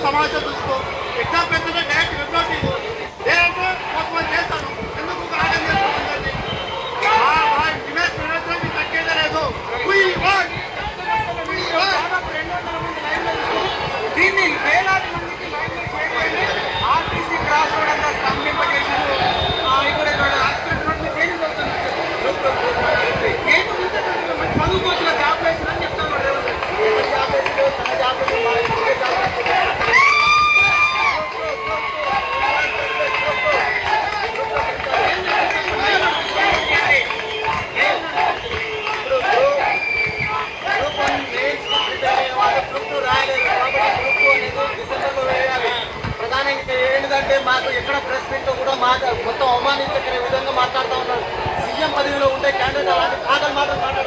సమావేశం చూసుకో ఎగ్జామ్ పెద్దగా డైరెక్ట్ వెబ్ నోటీస్ లేదంటే కొంతమంది చేస్తాను ఎందుకు ఆగం చేసుకోండి ఇమేజ్ ప్రదర్శన తగ్గేదే లేదు దీన్ని వేలాది మందికి ఆర్టీసీ క్రాస్ రోడ్ అంతా స్తంభింపజేశారు. ఇక్కడ చదువుకోవచ్చిన జాబ్ వేసిందని చెప్తాను. ఏంటంటే మాకు ఎక్కడ ప్రెస్ మీట్ కూడా మొత్తం అవమానించే విధంగా మాట్లాడుతూ ఉన్నారు. సీఎం పదవిలో ఉండే క్యాండిడేట్ అలాంటి మాటలు మాట్లాడుతున్నారు.